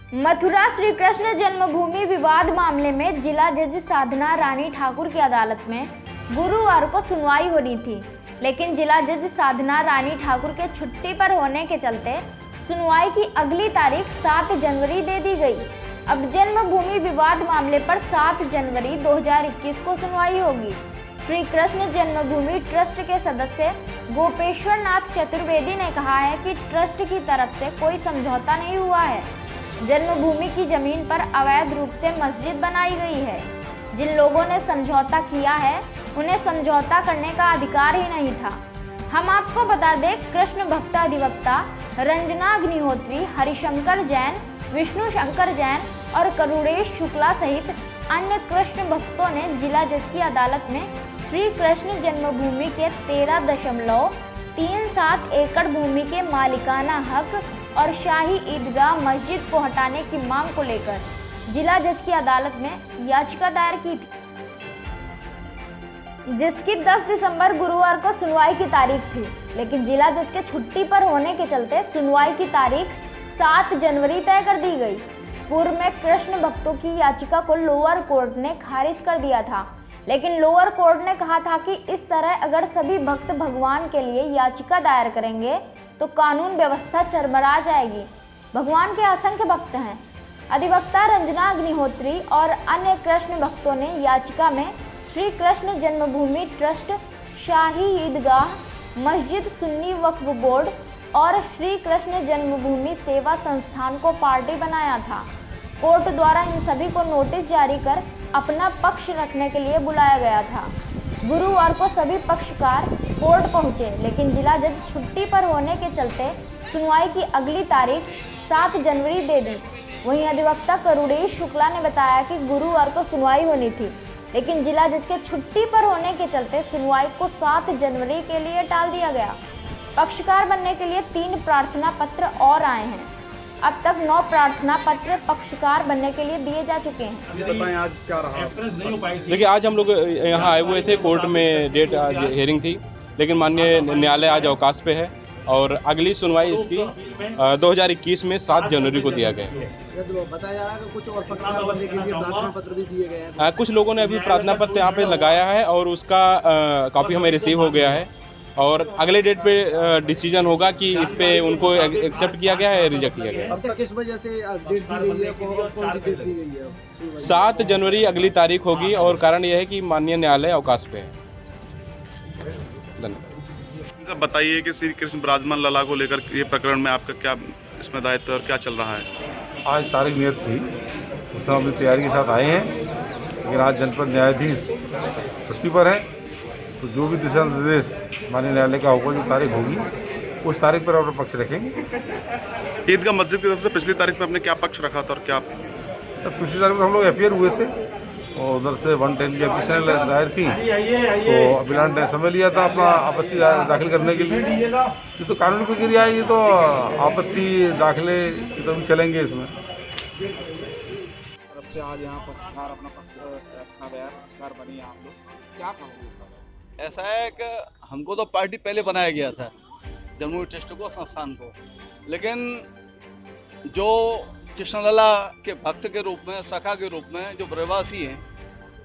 मथुरा श्री कृष्ण जन्मभूमि विवाद मामले में जिला जज साधना रानी ठाकुर की अदालत में गुरुवार को सुनवाई होनी थी, लेकिन जिला जज साधना रानी ठाकुर के छुट्टी पर होने के चलते सुनवाई की अगली तारीख 7 जनवरी दे दी गई। अब जन्मभूमि विवाद मामले पर 7 जनवरी 2021 को सुनवाई होगी। श्री कृष्ण जन्मभूमि ट्रस्ट के सदस्य गोपेश्वर नाथ चतुर्वेदी ने कहा है कि ट्रस्ट की तरफ से कोई समझौता नहीं हुआ है। जन्मभूमि की जमीन पर अवैध रूप से मस्जिद बनाई गई है। जिन लोगों ने समझौता किया है उन्हें समझौता करने का अधिकार ही नहीं था। हम आपको बता दें, कृष्ण भक्त अधिवक्ता रंजना अग्निहोत्री, हरिशंकर जैन, विष्णु शंकर जैन और करुणेश शुक्ला सहित अन्य कृष्ण भक्तों ने जिला जज की अदालत में श्री कृष्ण जन्मभूमि के 13.37 एकड़ भूमि के मालिकाना हक और शाही ईदगाह मस्जिद को हटाने की मांग को लेकर जिला जज की अदालत में याचिका दायर की थी, जिसकी 10 दिसंबर गुरुवार को सुनवाई की तारीख थी। लेकिन जिला जज के छुट्टी पर होने के चलते सुनवाई की तारीख 7 जनवरी तय कर दी गई। पूर्व में कृष्ण भक्तों की याचिका को लोअर कोर्ट ने खारिज कर दिया था, लेकिन लोअर कोर्ट ने कहा था कि इस तरह अगर सभी भक्त भगवान के लिए याचिका दायर करेंगे तो कानून व्यवस्था चरमरा जाएगी। भगवान के असंख्य भक्त हैं। अधिवक्ता रंजना अग्निहोत्री और अन्य कृष्ण भक्तों ने याचिका में श्री कृष्ण जन्मभूमि ट्रस्ट, शाही ईदगाह मस्जिद, सुन्नी वक्फ बोर्ड और श्री कृष्ण जन्मभूमि सेवा संस्थान को पार्टी बनाया था। कोर्ट द्वारा इन सभी को नोटिस जारी कर अपना पक्ष रखने के लिए बुलाया गया था। गुरुवार को सभी पक्षकार कोर्ट पहुंचे, लेकिन जिला जज छुट्टी पर होने के चलते सुनवाई की अगली तारीख 7 जनवरी दे दी। वहीं अधिवक्ता करुणेश शुक्ला ने बताया कि गुरुवार को सुनवाई होनी थी, लेकिन जिला जज के छुट्टी पर होने के चलते सुनवाई को 7 जनवरी के लिए टाल दिया गया। पक्षकार बनने के लिए 3 प्रार्थना पत्र और आए हैं। अब तक 9 प्रार्थना पत्र पक्षकार बनने के लिए दिए जा चुके हैं। बताएं आज क्या रहा? देखिए, आज हम लोग यहाँ आए हुए थे, कोर्ट में डेट आज हियरिंग थी, लेकिन माननीय न्यायालय आज अवकाश पे है और अगली सुनवाई इसकी 2021 में 7 जनवरी को दिया गया है। बताया जा रहा है कि कुछ और पत्रकार बनने के लिए प्रार्थना पत्र भी दिए गए हैं। कुछ लोगों ने अभी प्रार्थना पत्र यहाँ पे लगाया है और उसका कॉपी हमें रिसीव हो गया है और अगले डेट पे डिसीजन होगा कि इस पे उनको एक्सेप्ट किया गया है या रिजेक्ट किया गया है। अब तक किस वजह से डेट दी गई है? कौन सी डेट दी गई है? 7 जनवरी अगली तारीख होगी और कारण यह है कि माननीय न्यायालय अवकाश पे है। धन्यवाद। बताइए कि श्री कृष्ण विराजमान लला को लेकर ये प्रकरण में आपका क्या इसमें दायित्व और क्या चल रहा है? आज तारीख नियत थी, उसमें अपनी तैयारी के साथ आए हैं, लेकिन आज जनपद न्यायाधीश छुट्टी पर है, तो जो भी दिशा निर्देश माननीय न्यायालय का होगा, जो तारीख होगी उस तारीख पर अपना पक्ष रखेंगे। ईदगाह मस्जिद की तरफ से पिछली तारीख में आपने क्या पक्ष रखा था और क्या? तो पिछली तारीख में हम लोग एफआईआर हुए थे और उधर से 110 की एप्लीकेशन दायर थी, तो अभिलान ने समय लिया था अपना आपत्ति दाखिल करने के लिए। ये तो कानूनी प्रक्रिया है, ये तो आपत्ति दाखिले तो भी चलेंगे इसमें। तरफ से आज यहाँ पक्षकार अपना पक्ष रखा गया, पक्षकार बनी आप लोग, क्या कहोगे? ऐसा है कि हमको तो पार्टी पहले बनाया गया था, जम्मू ट्रस्ट को, संस्थान को, लेकिन जो कृष्णलला के भक्त के रूप में, सखा के रूप में जो प्रवासी हैं,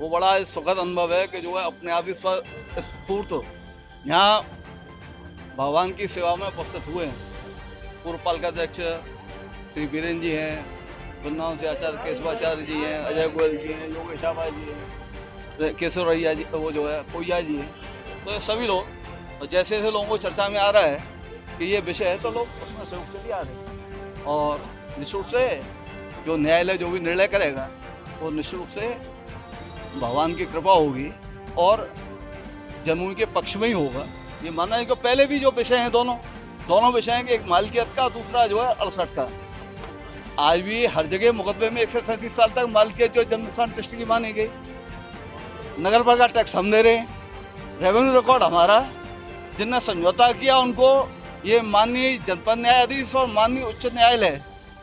वो बड़ा सुखद अनुभव है कि जो है अपने आप ही स्फूर्त यहाँ भगवान की सेवा में उपस्थित हुए हैं। पूर्व पालिकाध्यक्ष श्री बीरेन जी हैं, वृंदावन से आचार्य केशवाचार्य जी हैं, अजय गोयल जी हैं, योगेश आबा जी हैं, केशवरैया जी, वो जो है कोया जी हैं, तो ये सभी लोग, और जैसे जैसे लोगों को चर्चा में आ रहा है कि ये विषय है, तो लोग उसमें सहयोग के लिए आ रहे हैं। और निश्चित रूप से जो न्यायालय जो भी निर्णय करेगा वो निश्चित रूप से भगवान की कृपा होगी और जन्मभूमि के पक्ष में ही होगा। ये मानना है कि पहले भी जो विषय हैं, दोनों विषय हैं कि एक मालकियत का, दूसरा जो है 68 का। आज भी हर जगह मुकदमे में 137 साल तक मालकियत जो जन्मस्थान ट्रस्ट की मानी गई। नगर पालिका टैक्स हम दे रहे हैं, रेवेन्यू रिकॉर्ड हमारा। जिनने समझौता किया उनको ये माननीय जनपद न्यायाधीश और माननीय उच्च न्यायालय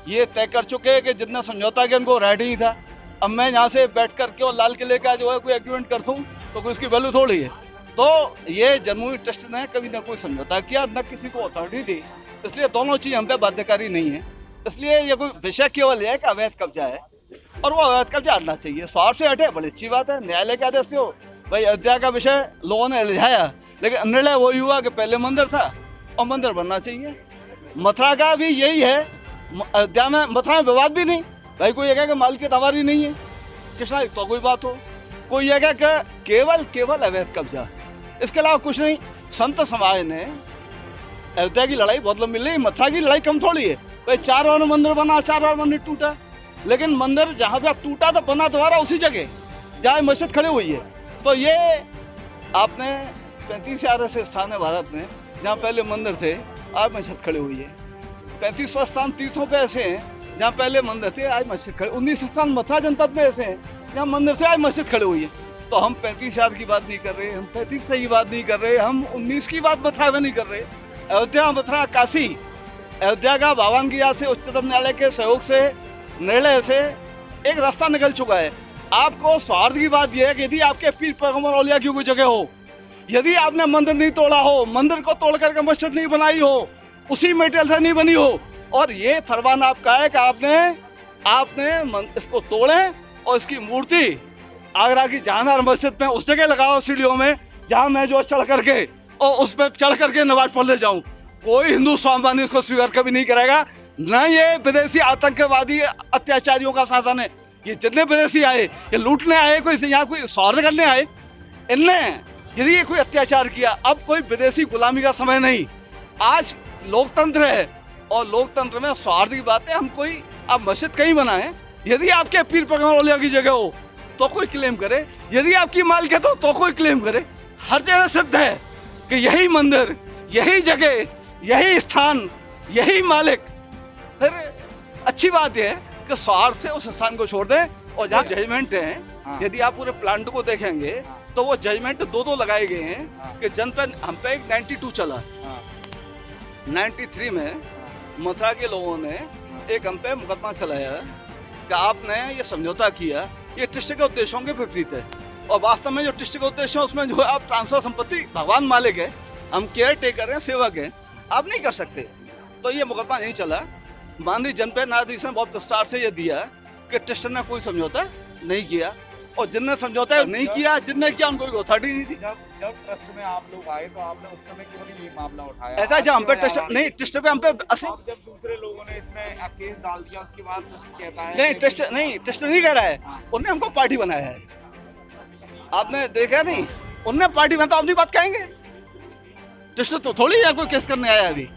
ये तय कर चुके हैं कि जितना समझौता किया उनको राइट ही था। अब मैं यहाँ से बैठ करके और लाल किले का जो है कोई एग्रीमेंट कर दूँ तो कोई उसकी वैल्यू थोड़ी है। तो ये जन्मभूमि ट्रस्ट ने कभी ना कोई समझौता किया, न किसी को अथॉरिटी दी, इसलिए दोनों चीज़ हम पे बाध्यकारी नहीं है। इसलिए ये कोई विषय केवल है कि अवैध कब्जा है और वो अवैध कब्जा हटना चाहिए। स्वार्थ से हटे बड़ी अच्छी बात है, न्यायालय के आदेश से हो। भाई अयोध्या का विषय लोगों ने उलझाया, लेकिन निर्णय वही हुआ कि पहले मंदिर था और मंदिर बनना चाहिए। मथुरा का भी यही है, अयोध्या में मथुरा में विवाद भी नहीं। भाई कोई ये कहे कि मालिकियत हमारी नहीं है, कृष्णा तो कोई बात हो, कोई ये कहे कि केवल अवैध कब्जा, इसके अलावा कुछ नहीं। संत समाज ने अयोध्या की लड़ाई बहुत लंबी लड़ी, मथुरा की लड़ाई कम थोड़ी है। भाई 4 बार मंदिर बना, 4 बार मंदिर टूटा, लेकिन मंदिर जहाँ पे टूटा तो बना दोबारा उसी जगह जहाँ मस्जिद खड़ी हुई है। तो ये आपने 35 ऐसे स्थान है भारत में जहाँ पहले मंदिर थे, आज मस्जिद खड़ी हुई है। 35 स्थान तीर्थों पे ऐसे हैं जहाँ पहले मंदिर थे, आज मस्जिद खड़ी। 19 स्थान मथुरा जनपद में ऐसे हैं जहाँ मंदिर थे, आज मस्जिद खड़ी हुई है। तो हम 35 याद की बात नहीं कर रहे, हम 35 से ही बात नहीं कर रहे, हम 19 की बात मथुरा में नहीं कर रहे। अयोध्या, मथुरा, काशी, अयोध्या का भगवान की याद से उच्चतम न्यायालय के सहयोग से, निर्णय से एक रास्ता निकल चुका है। आपको स्वार्थ की बात यह है कि यदि आपके पीर पैगंबर औलिया की कोई जगह हो, यदि आपने मंदिर नहीं तोड़ा हो, मंदिर को तोड़ करके मस्जिद नहीं बनाई हो, उसी मेटेरियल से नहीं बनी हो, और ये फरमान आपका है कि आपने इसको तोड़ें और इसकी मूर्ति आगरा की जहानारा मस्जिद में उस जगह लगाओ सीढ़ियों में जहाँ मैं जो चढ़ करके और उस पर चढ़ करके नमाज पढ़ ले जाऊँ। कोई हिंदू स्वाभिमानी इसको स्वीकार कभी नहीं करेगा। न ये विदेशी आतंकवादी अत्याचारियों का शासन है। ये जितने विदेशी आए, ये लूटने आए, कोई यहाँ कोई स्वार्थ करने आए, इनने यदि ये कोई अत्याचार किया, अब कोई विदेशी गुलामी का समय नहीं। आज लोकतंत्र है और लोकतंत्र में स्वार्थ की बात है। हम कोई आप मस्जिद कहीं बनाएं, यदि आपके पीर पैगंबर औलिया की जगह हो तो कोई क्लेम करे, यदि आपकी मालिकियत हो तो कोई क्लेम करे। हर जगह सिद्ध है कि यही मंदिर, यही जगह, यही स्थान, यही मालिक। फिर अच्छी बात यह है कि स्वार्थ से उस स्थान को छोड़ दें। और जहाँ जजमेंट हैं, यदि आप पूरे प्लांट को देखेंगे तो वो जजमेंट 2 लगाए गए हैं कि जन पे हम पे एक 92 चला, 93 में मथुरा के लोगों ने एक हम पे मुकदमा चलाया कि आपने ये समझौता किया, ये ट्रस्ट के उद्देश्यों के विपरीत है। और वास्तव में जो ट्रस्ट के उद्देश्य है उसमें जो है आप ट्रांसफर संपत्ति, भगवान मालिक है, हम केयर टेकर हैं, सेवक हैं, आप नहीं कर सकते। तो ये मुकदमा नहीं चला। माननीय जनपद न्यायाधीश ने बहुत विस्तार से ये दिया कि ट्रस्ट ने कोई समझौता नहीं किया, और जिनने समझौता नहीं किया, जिनने किया उनको कोई अथॉरिटी नहीं थी। जब ट्रस्ट में आप लोग आए तो आपने उस समय क्यों नहीं ये मामला उठाया? ऐसा जब हम पे ट्रस्ट नहीं, ट्रस्ट पे हम पे अब जब दूसरे लोगों ने इसमें केस डाल दिया उसके बाद ट्रस्ट कहता है नहीं, ट्रस्ट नहीं कह रहा है, उन्होंने हमको पार्टी बनाया है। आपने देखा नहीं, उनने पार्टी बनाया तो अपनी बात कहेंगे। ट्रस्ट तो थोड़ी है कोई केस करने आया अभी।